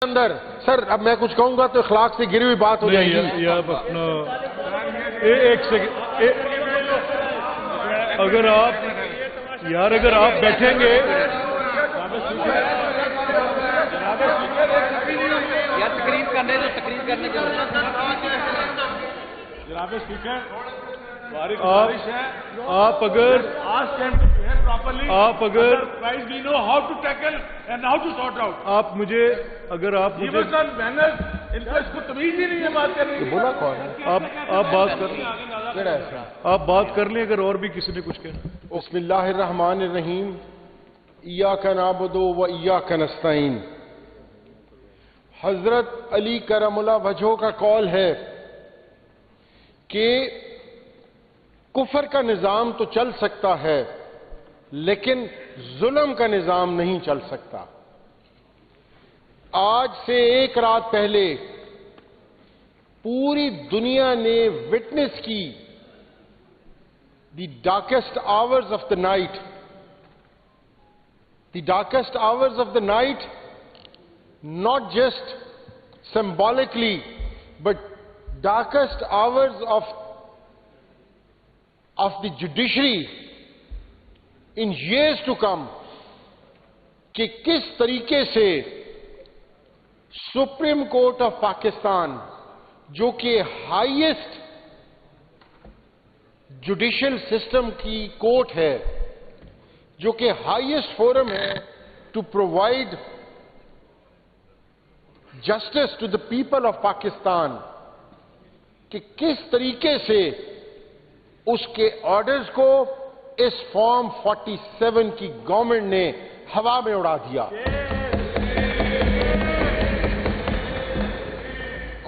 اندر سر اب میں کچھ کہوں گا تو اخلاق سے گری ہوئی بات ہو جائے گی. یہ آپ اپنا ایک سیکنڈ اگر آپ بیٹھیں گے یا تقریر کرنے جو تقریر کرنے کے جناب اسپیکر آپ اگر آپ مجھے اگر آپ اس کو تمیز ہی نہیں ہے بات کرنے کی. بولا کون ہے؟ آپ بات کر لیں اگر اور بھی کسی نے کچھ کہنا. بسم اللہ الرحمن الرحیم. ایاک نعبد و ایاک نستعین. حضرت علی کرم اللہ وجہہ کا قول ہے کہ کفر کا نظام تو چل سکتا ہے لیکن ظلم کا نظام نہیں چل سکتا. آج سے ایک رات پہلے پوری دنیا نے وٹنس کی the darkest hours of the night. The darkest hours of the night, not just symbolically, but darkest hours of the judiciary in years to come, کہ کس طریقے سے سپریم کورٹ آف پاکستان جو کہ ہائیسٹ جوڈیشل سسٹم کی court ہے, جو کہ ہائیسٹ فورم ہے to provide justice to the people of Pakistan, کہ کس طریقے سے اس کے آرڈرز کو اس فارم 47 کی گورنمنٹ نے ہوا میں اڑا دیا.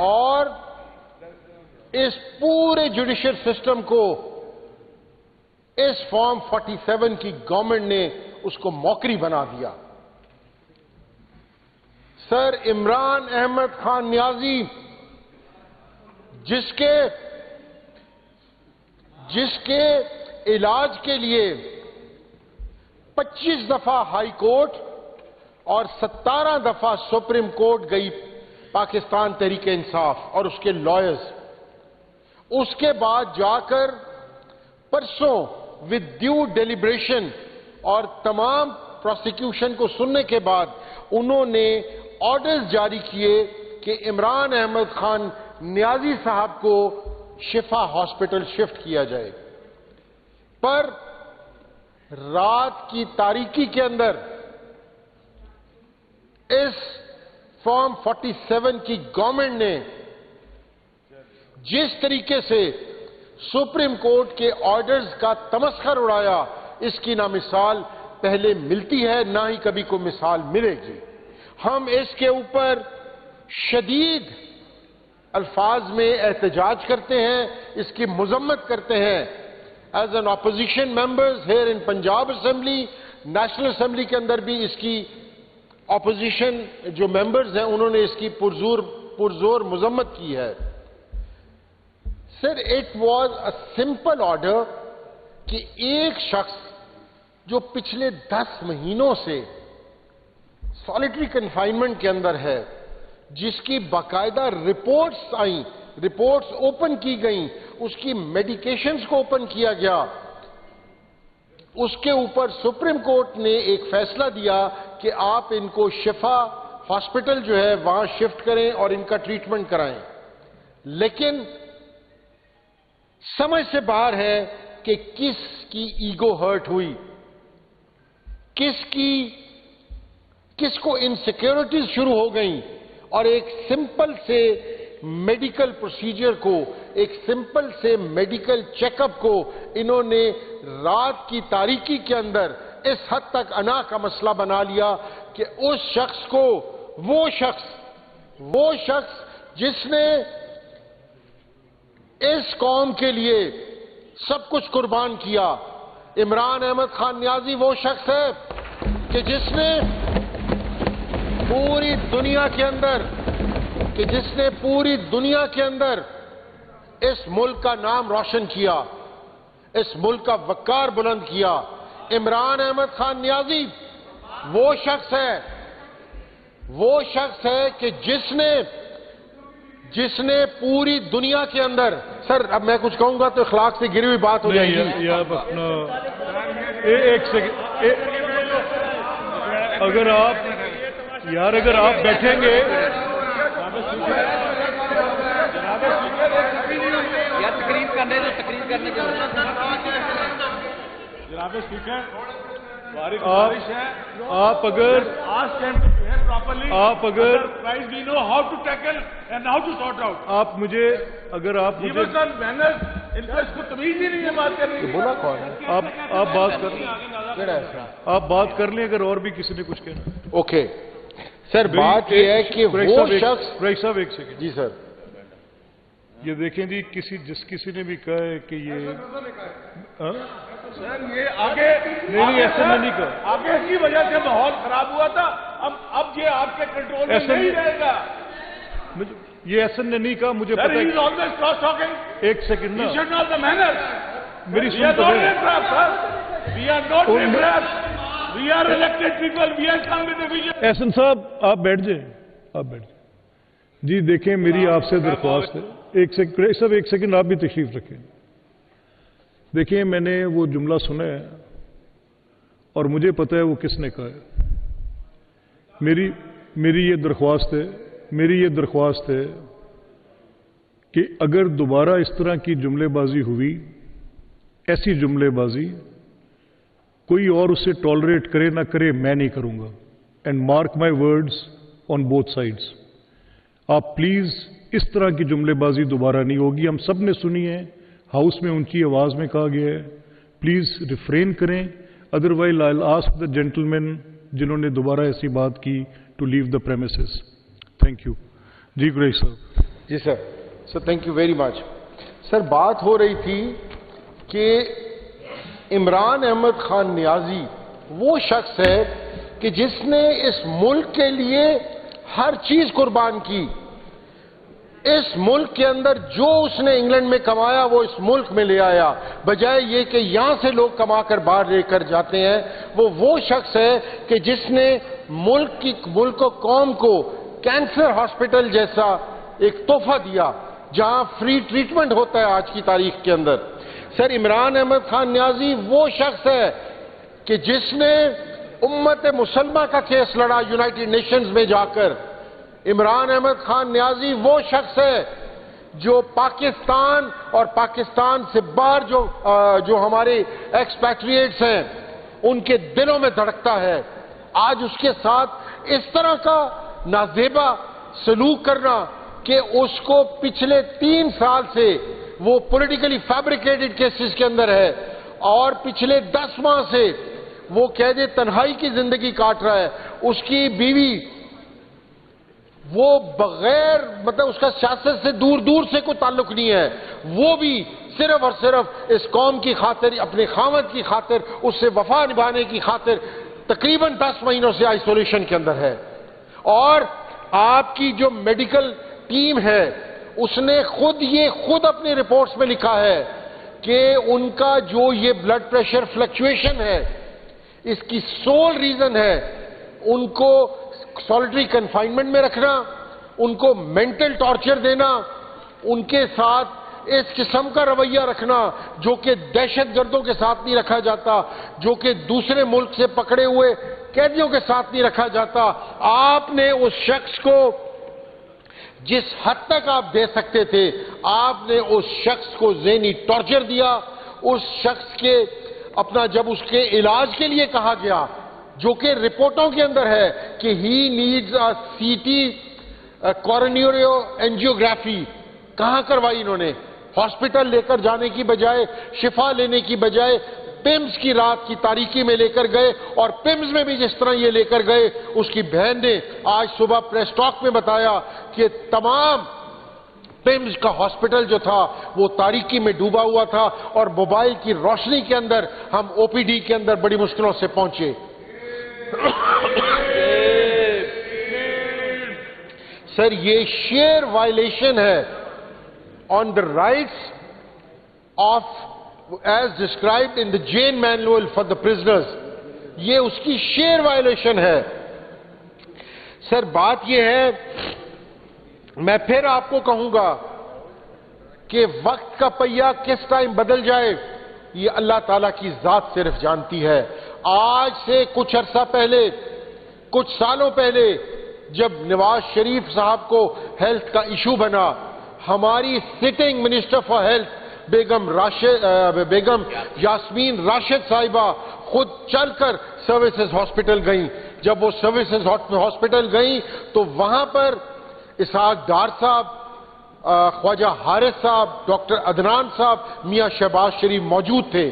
اور اس پورے جوڈیشل سسٹم کو اس فارم 47 کی گورنمنٹ نے اس کو موکری بنا دیا. سر عمران احمد خان نیازی جس کے علاج کے لیے 25 دفعہ ہائی کورٹ اور 17 دفعہ سپریم کورٹ گئی پاکستان تحریک انصاف اور اس کے لائرز, اس کے بعد جا کر پرسوں ود ڈیو ڈیلیبریشن اور تمام پروسیکیوشن کو سننے کے بعد انہوں نے آرڈرز جاری کیے کہ عمران احمد خان نیازی صاحب کو شفا ہاسپٹل شفٹ کیا جائے. پر رات کی تاریکی کے اندر اس فارم 47 کی گورنمنٹ نے جس طریقے سے سپریم کورٹ کے آرڈرز کا تمسخر اڑایا, اس کی نہ مثال پہلے ملتی ہے نہ ہی کبھی کوئی مثال ملے گی. ہم اس کے اوپر شدید الفاظ میں احتجاج کرتے ہیں, اس کی مذمت کرتے ہیں. As an opposition members here in Punjab assembly, national assembly کے اندر بھی اس کی اپوزیشن جو ممبرز ہیں انہوں نے اس کی پرزور مذمت کی ہے. Sir it was a simple order کہ ایک شخص جو پچھلے 10 مہینوں سے سالیٹری کنفائنمنٹ کے اندر ہے, جس کی باقاعدہ رپورٹس آئیں, رپورٹس اوپن کی گئیں, اس کی میڈیکیشنز کو اوپن کیا گیا, اس کے اوپر سپریم کورٹ نے ایک فیصلہ دیا کہ آپ ان کو شفا ہاسپٹل جو ہے وہاں شفٹ کریں اور ان کا ٹریٹمنٹ کرائیں. لیکن سمجھ سے باہر ہے کہ کس کی ایگو ہرٹ ہوئی, کس کو انسیکیورٹیز شروع ہو گئیں, اور ایک سمپل سے میڈیکل پروسیجر کو, ایک سمپل سے میڈیکل چیک اپ کو انہوں نے رات کی تاریکی کے اندر اس حد تک انا کا مسئلہ بنا لیا کہ اس شخص کو, وہ شخص جس نے اس قوم کے لیے سب کچھ قربان کیا, عمران احمد خان نیازی وہ شخص ہے کہ جس نے پوری دنیا کے اندر اس ملک کا نام روشن کیا, اس ملک کا وقار بلند کیا. عمران احمد خان نیازی وہ شخص ہے وہ شخص ہے کہ جس نے پوری دنیا کے اندر، سر اب میں کچھ کہوں گا تو اخلاق سے گری ہوئی بات ہو جائے گی. یہ آپ اپنا ایک سیکنڈ، اگر آپ بیٹھیں گے یا تقریر کرنے دو، تقریر کرنے کے جناب اسپیکر، آپ اگر we know how to tackle and how to sort out. آپ مجھے محنت ان کو اس کو تمیز ہی نہیں ہے بات کرنے کی. بولا کون ہے؟ آپ بات کر لیں اگر اور بھی کسی نے کچھ کہنا. اوکے سر، بات یہ ہے کہ وہ شخص، رئیس صاحب ایک سیکنڈ. جی سر. یہ دیکھیں جی، کسی نے بھی کہا ہے کہ یہ سر یہ آگے نہیں ایسا نہیں کہا. آگے کی وجہ سے ماحول خراب ہوا تھا، اب یہ آپ کے کنٹرول میں نہیں رہے گا. یہ ایسن نے نہیں کہا، مجھے پتا ہے. ایک سیکنڈ نا، میری سن تو احسن صاحب آپ بیٹھ جائیں. جی دیکھیں، میری آپ سے درخواست ہے، ایک سیکنڈ آپ بھی تشریف رکھیں. دیکھیں میں نے وہ جملہ سنا ہے اور مجھے پتا ہے وہ کس نے کہا ہے. میری یہ درخواست ہے کہ اگر دوبارہ اس طرح کی جملے بازی ہوئی، ایسی جملے بازی کوئی اور اسے ٹالریٹ کرے نہ کرے، میں نہیں کروں گا. And mark my words on both sides. آپ پلیز اس طرح کی جملے بازی دوبارہ نہیں ہوگی. ہم سب نے سنی ہے، ہاؤس میں اونچی آواز میں کہا گیا ہے. پلیز ریفرین کریں، otherwise I will ask the gentleman جنہوں نے دوبارہ ایسی بات کی to leave the premises. Thank you. جی گریس صاحب. جی sir. Sir thank you very much. Sir بات ہو رہی تھی کہ عمران احمد خان نیازی وہ شخص ہے کہ جس نے اس ملک کے لیے ہر چیز قربان کی. اس ملک کے اندر جو اس نے انگلینڈ میں کمایا وہ اس ملک میں لے آیا، بجائے یہ کہ یہاں سے لوگ کما کر باہر لے کر جاتے ہیں. وہ شخص ہے کہ جس نے ملک و قوم کو کینسر ہاسپٹل جیسا ایک تحفہ دیا جہاں فری ٹریٹمنٹ ہوتا ہے آج کی تاریخ کے اندر. سر عمران احمد خان نیازی وہ شخص ہے کہ جس نے امت مسلمہ کا کیس لڑا یونائٹڈ نیشنز میں جا کر. عمران احمد خان نیازی وہ شخص ہے جو پاکستان اور پاکستان سے باہر جو ہمارے ایکسپیٹریٹس ہیں ان کے دلوں میں دھڑکتا ہے. آج اس کے ساتھ اس طرح کا نازیبا سلوک کرنا کہ اس کو پچھلے 3 سال سے وہ پولیٹیکلی فیبریکیٹڈ کیسز کے اندر ہے اور پچھلے 10 ماہ سے وہ قید تنہائی کی زندگی کاٹ رہا ہے. اس کی بیوی وہ بغیر اس کا سیاست سے دور سے کوئی تعلق نہیں ہے، وہ بھی صرف اور صرف اس قوم کی خاطر، اپنے خاوند کی خاطر، اس سے وفا نبھانے کی خاطر تقریباً 10 مہینوں سے آئسولیشن کے اندر ہے. اور آپ کی جو میڈیکل ٹیم ہے اس نے خود اپنی رپورٹس میں لکھا ہے کہ ان کا جو یہ بلڈ پریشر فلکچویشن ہے اس کی سول ریزن ہے ان کو سالٹری کنفائنمنٹ میں رکھنا، ان کو مینٹل ٹارچر دینا، ان کے ساتھ اس قسم کا رویہ رکھنا جو کہ دہشت گردوں کے ساتھ نہیں رکھا جاتا، جو کہ دوسرے ملک سے پکڑے ہوئے قیدیوں کے ساتھ نہیں رکھا جاتا. آپ نے اس شخص کو جس حد تک آپ دے سکتے تھے آپ نے اس شخص کو ذہنی ٹارچر دیا. اس شخص کے جب اس کے علاج کے لیے کہا گیا جو کہ رپورٹوں کے اندر ہے کہ he needs a C T coronary angiography, کہاں کروائی انہوں نے؟ ہاسپٹل لے کر جانے کی بجائے، شفا لینے کی بجائے پیمز کی رات کی تاریکی میں لے کر گئے. اور پیمز میں بھی جس طرح یہ لے کر گئے اس کی بہن نے آج صبح پریس ٹاک میں بتایا کہ تمام پیمز کا ہاسپٹل جو تھا وہ تاریکی میں ڈوبا ہوا تھا اور موبائل کی روشنی کے اندر ہم او پی ڈی کے اندر بڑی مشکلوں سے پہنچے. سر یہ شیئر وائلیشن ہے on the rights of as described in the jail manual for the prisoners. یہ اس کی شیئر وائلیشن ہے. سر بات یہ ہے، میں پھر آپ کو کہوں گا کہ وقت کا پہیہ کس ٹائم بدل جائے یہ اللہ تعالیٰ کی ذات صرف جانتی ہے۔ آج سے کچھ عرصہ پہلے، کچھ سالوں پہلے جب نواز شریف صاحب کو ہیلتھ کا ایشو بنا، ہماری سٹنگ منسٹر فار ہیلتھ بیگم یاسمین راشد صاحبہ خود چل کر سروسز ہاسپٹل گئیں۔ جب وہ سروسز ہاسپٹل گئیں تو وہاں پر اسحاق ڈار صاحب، خواجہ حارث صاحب، ڈاکٹر عدنان صاحب، میاں شہباز شریف موجود تھے۔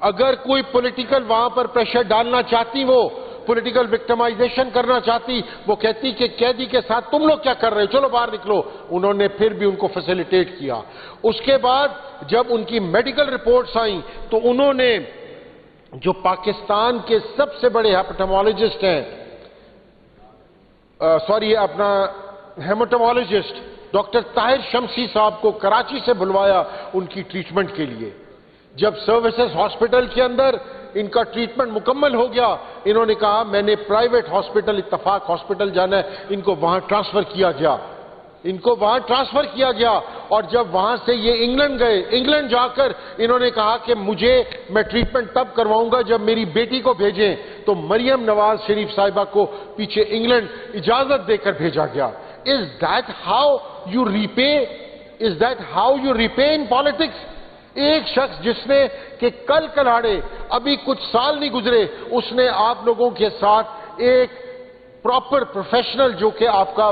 اگر کوئی پولیٹیکل وہاں پر پریشر ڈالنا چاہتی، وہ پولیٹیکل وکٹمائزیشن کرنا چاہتی، وہ کہتی کہ قیدی کے ساتھ تم لوگ کیا کر رہے ہو، چلو باہر نکلو۔ انہوں نے پھر بھی ان کو فیسیلیٹیٹ کیا۔ اس کے بعد جب ان کی میڈیکل رپورٹس آئیں تو انہوں نے جو پاکستان کے سب سے بڑے ہیپٹامالوجسٹ ہیں، ہیماٹولوجسٹ ڈاکٹر طاہر شمسی صاحب کو کراچی سے بلوایا ان کی ٹریٹمنٹ کے لیے۔ جب سروسز ہاسپٹل کے اندر ان کا ٹریٹمنٹ مکمل ہو گیا، انہوں نے کہا میں نے پرائیویٹ ہاسپٹل اتفاق ہاسپٹل جانا ہے، ان کو وہاں ٹرانسفر کیا گیا۔ اور جب وہاں سے یہ انگلینڈ گئے، انگلینڈ جا کر انہوں نے کہا کہ میں ٹریٹمنٹ تب کرواؤں گا جب میری بیٹی کو بھیجیں، تو مریم نواز شریف صاحبہ کو پیچھے انگلینڈ اجازت دے کر بھیجا گیا۔ Is that how you repay in politics? ایک شخص جس نے کہ کل کلاڑے ابھی کچھ سال نہیں گزرے، اس نے آپ لوگوں کے ساتھ ایک پراپر پروفیشنل، جو کہ آپ کا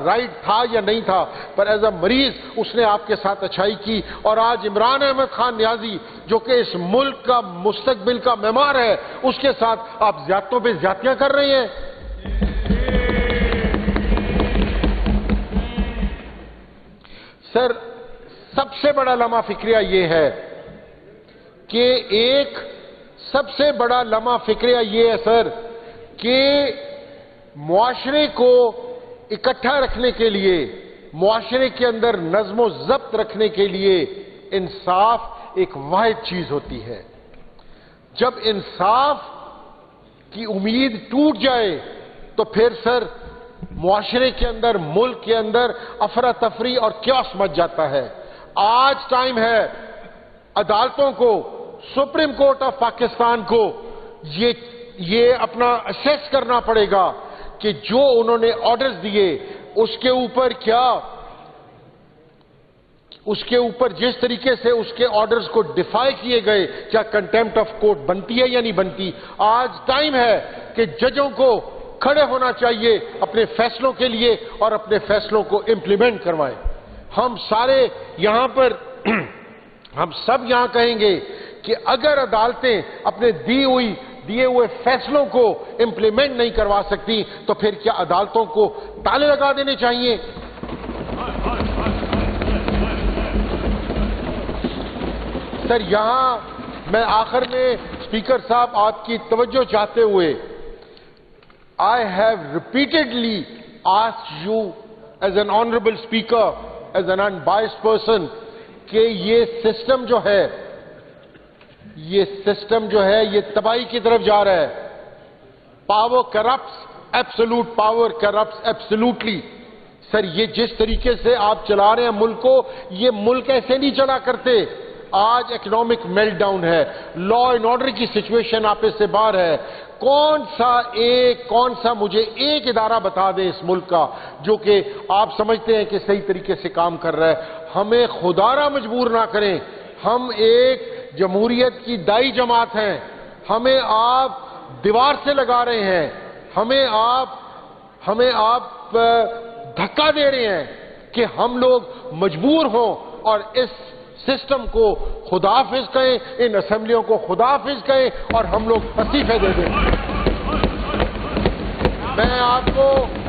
رائٹ تھا یا نہیں تھا، پر ایز اے مریض اس نے آپ کے ساتھ اچھائی کی۔ اور آج عمران احمد خان نیازی جو کہ اس ملک کا مستقبل کا معمار ہے، اس کے ساتھ آپ زیادتوں پہ زیادتیاں کر رہے ہیں۔ سر سب سے بڑا لمحہ فکریہ یہ ہے کہ سر کہ معاشرے کو اکٹھا رکھنے کے لیے، معاشرے کے اندر نظم و ضبط رکھنے کے لیے انصاف ایک واحد چیز ہوتی ہے۔ جب انصاف کی امید ٹوٹ جائے تو پھر سر معاشرے کے اندر، ملک کے اندر افراتفری اور کیوس مچ جاتا ہے۔ آج ٹائم ہے عدالتوں کو، سپریم کورٹ آف پاکستان کو یہ اپنا اسیس کرنا پڑے گا کہ جو انہوں نے آرڈرز دیے اس کے اوپر جس طریقے سے اس کے آرڈرز کو ڈیفائی کیے گئے، کیا کنٹیمپٹ آف کورٹ بنتی ہے یا نہیں بنتی۔ آج ٹائم ہے کہ ججوں کو کھڑے ہونا چاہیے اپنے فیصلوں کے لیے اور اپنے فیصلوں کو امپلیمنٹ کروائیں۔ ہم سب یہاں کہیں گے کہ اگر عدالتیں اپنے دیے ہوئے فیصلوں کو امپلیمنٹ نہیں کروا سکتی تو پھر کیا عدالتوں کو تالے لگا دینے چاہیے؟ سر یہاں میں آخر میں اسپیکر صاحب آپ کی توجہ چاہتے ہوئے I have repeatedly asked you as an honorable speaker, as an unbiased person, کہ یہ سسٹم جو ہے یہ تباہی کی طرف جا رہا ہے۔ Power corrupts, absolute power corrupts absolutely. Sir یہ جس طریقے سے آپ چلا رہے ہیں ملک کو، یہ ملک ایسے نہیں چلا کرتے۔ آج اکنامک میلٹ ڈاؤن ہے، لا اینڈ آرڈر کی سچویشن آپ سے باہر ہے۔ کون سا مجھے ایک ادارہ بتا دیں اس ملک کا جو کہ آپ سمجھتے ہیں کہ صحیح طریقے سے کام کر رہا ہے۔ ہمیں خدارہ مجبور نہ کریں، ہم ایک جمہوریت کی دائی جماعت ہیں، ہمیں آپ دیوار سے لگا رہے ہیں، ہمیں آپ دھکا دے رہے ہیں کہ ہم لوگ مجبور ہوں اور اس سسٹم کو خداحافظ کہیں، ان اسمبلیوں کو خداحافظ کہیں اور ہم لوگ استعفے دے دیں۔ میں آپ کو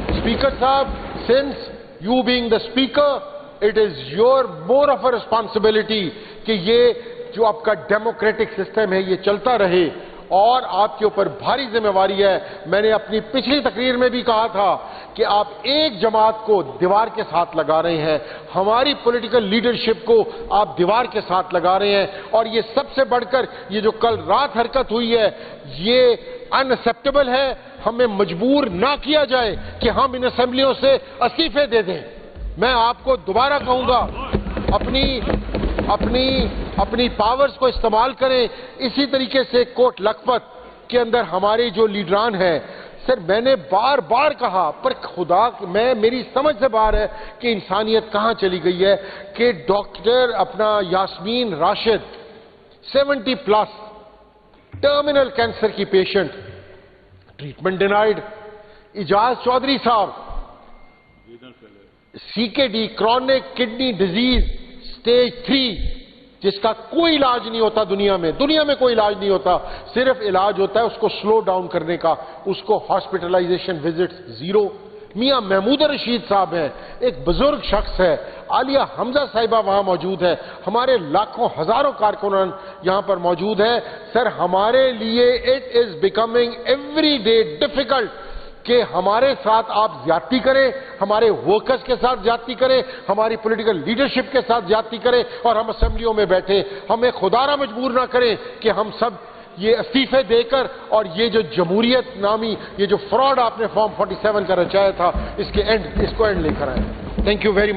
اسپیکر صاحب، since you being the speaker, it is your more of a responsibility کہ یہ جو آپ کا ڈیموکریٹک سسٹم ہے یہ چلتا رہے اور آپ کے اوپر بھاری ذمہ داری ہے. میں نے اپنی پچھلی تقریر میں بھی کہا تھا کہ آپ ایک جماعت کو دیوار کے ساتھ لگا رہے ہیں, ہماری پولیٹیکل لیڈرشپ کو آپ دیوار کے ساتھ لگا رہے ہیں, اور یہ سب سے بڑھ کر یہ جو کل رات حرکت ہوئی ہے یہ ان ایکسیپٹیبل ہے. ہمیں مجبور نہ کیا جائے کہ ہم ان اسمبلیوں سے استعفے دے دیں. میں آپ کو دوبارہ کہوں گا اپنی پاورز کو استعمال کریں. اسی طریقے سے کوٹ لکھپت کے اندر ہمارے جو لیڈران ہیں, سر میں نے بار بار کہا, پر خدا میری سمجھ سے باہر ہے کہ انسانیت کہاں چلی گئی ہے کہ ڈاکٹر اپنا یاسمین راشد 70+ ٹرمینل کینسر کی پیشنٹ, ٹریٹمنٹ ڈینائیڈ. اجاز چودھری صاحب CKD chronic kidney disease stage 3 جس کا کوئی علاج نہیں ہوتا دنیا میں کوئی علاج نہیں ہوتا, صرف علاج ہوتا ہے اس کو سلو ڈاؤن کرنے کا, اس کو ہاسپٹلائزیشن وزٹس 0. میاں محمود رشید صاحب ہیں, ایک بزرگ شخص ہے. عالیہ حمزہ صاحبہ وہاں موجود ہے. ہمارے لاکھوں ہزاروں کارکنان یہاں پر موجود ہیں. سر ہمارے لیے it is becoming every day difficult کہ ہمارے ساتھ آپ زیادتی کریں, ہمارے ورکرز کے ساتھ زیادتی کریں, ہماری پولیٹیکل لیڈرشپ کے ساتھ زیادتی کریں, اور ہم اسمبلیوں میں بیٹھے. ہمیں خدا نہ مجبور نہ کریں کہ ہم سب یہ استعفے دے کر اور یہ جو جمہوریت نامی یہ جو فراڈ آپ نے فارم 47 کا رچایا تھا اس کو اینڈ لے کر آئیں. Thank you very much.